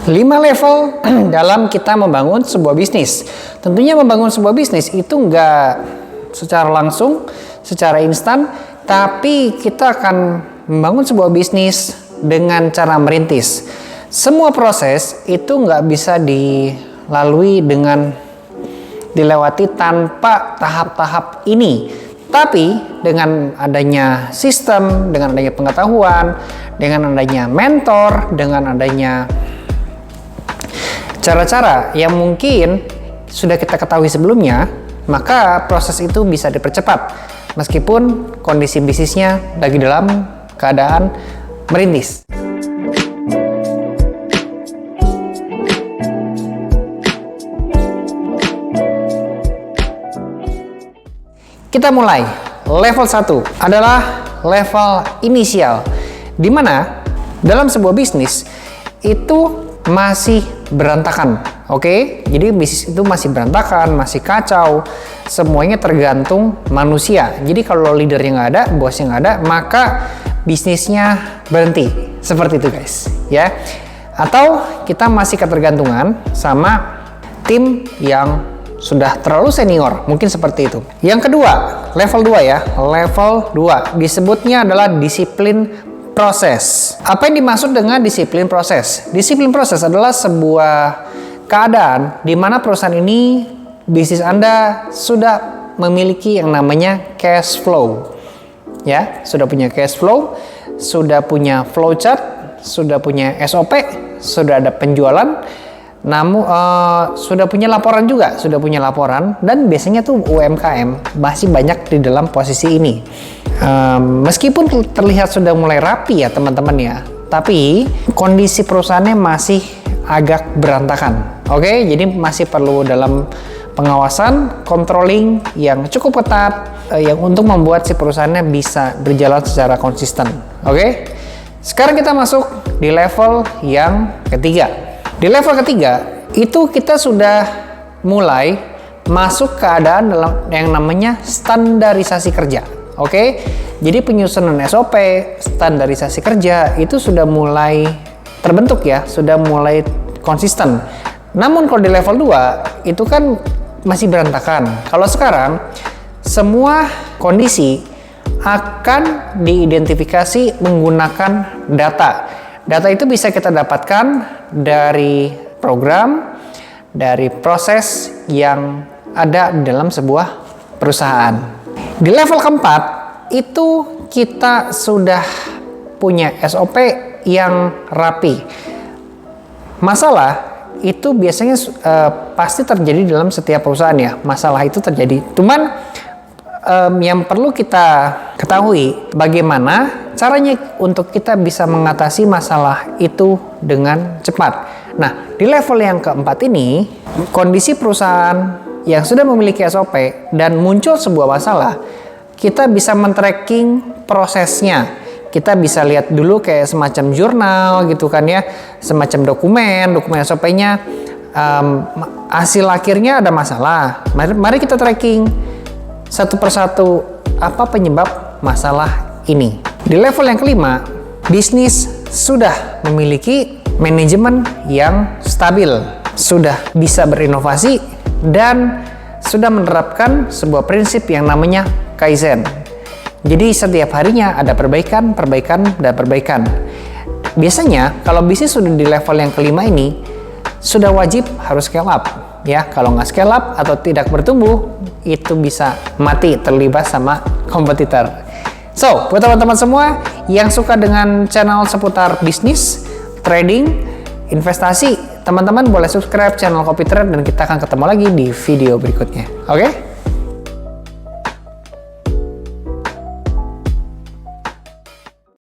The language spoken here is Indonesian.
5 level dalam kita membangun sebuah bisnis. Tentunya membangun sebuah bisnis itu nggak secara langsung, secara instan, tapi kita akan membangun sebuah bisnis dengan cara merintis. Semua proses itu nggak bisa dilalui dengan dilewati tanpa tahap-tahap ini. Tapi dengan adanya sistem, dengan adanya pengetahuan, dengan adanya mentor, dengan adanya cara-cara yang mungkin sudah kita ketahui sebelumnya, maka proses itu bisa dipercepat meskipun kondisi bisnisnya lagi dalam keadaan merintis. Kita mulai. Level 1 adalah level inisial, di mana dalam sebuah bisnis itu masih berantakan. Oke, jadi bisnis itu masih berantakan, masih kacau, semuanya tergantung manusia. Jadi kalau leadernya nggak ada, bosnya nggak ada, maka bisnisnya berhenti. Seperti itu guys, ya. Atau kita masih ketergantungan sama tim yang sudah terlalu senior, mungkin seperti itu. Yang kedua, level 2 ya. Level 2 disebutnya adalah disiplin proses. Apa yang dimaksud dengan disiplin proses? Disiplin proses adalah sebuah keadaan di mana perusahaan ini, bisnis Anda sudah memiliki yang namanya cash flow. Ya, sudah punya cash flow, sudah punya flowchart, sudah punya SOP, sudah ada penjualan, namun sudah punya laporan juga, dan biasanya tuh UMKM masih banyak di dalam posisi ini. Meskipun terlihat sudah mulai rapi ya teman-teman ya, tapi kondisi perusahaannya masih agak berantakan. Oke, jadi masih perlu dalam pengawasan, controlling yang cukup ketat yang untuk membuat si perusahaannya bisa berjalan secara konsisten. Oke, sekarang kita masuk di level yang ketiga. Di level ketiga itu kita sudah mulai masuk keadaan dalam yang namanya standarisasi kerja. Oke, jadi penyusunan SOP, standarisasi kerja itu sudah mulai terbentuk ya, sudah mulai konsisten. Namun kalau di level 2 itu kan masih berantakan. Kalau sekarang semua kondisi akan diidentifikasi menggunakan data. Data itu bisa kita dapatkan dari program, dari proses yang ada dalam sebuah perusahaan. Di level keempat itu kita sudah punya SOP yang rapi. Masalah itu biasanya pasti terjadi dalam setiap perusahaan ya. Masalah itu terjadi. Cuman yang perlu kita ketahui bagaimana caranya untuk kita bisa mengatasi masalah itu dengan cepat. Nah, di level yang keempat ini, kondisi perusahaan yang sudah memiliki SOP dan muncul sebuah masalah, kita bisa men-tracking prosesnya. Kita bisa lihat dulu kayak semacam jurnal gitu kan ya, semacam dokumen SOP-nya, hasil akhirnya ada masalah. Mari kita tracking satu persatu apa penyebab masalah ini. Di level yang kelima, bisnis sudah memiliki manajemen yang stabil, sudah bisa berinovasi, dan sudah menerapkan sebuah prinsip yang namanya Kaizen. Jadi setiap harinya ada perbaikan. Biasanya kalau bisnis sudah di level yang kelima ini, sudah wajib harus scale up. Ya, kalau nggak scale up atau tidak bertumbuh, itu bisa mati terlibat sama kompetitor. So, buat teman-teman semua yang suka dengan channel seputar bisnis, trading, investasi, teman-teman boleh subscribe channel Copy Trade dan kita akan ketemu lagi di video berikutnya. Oke?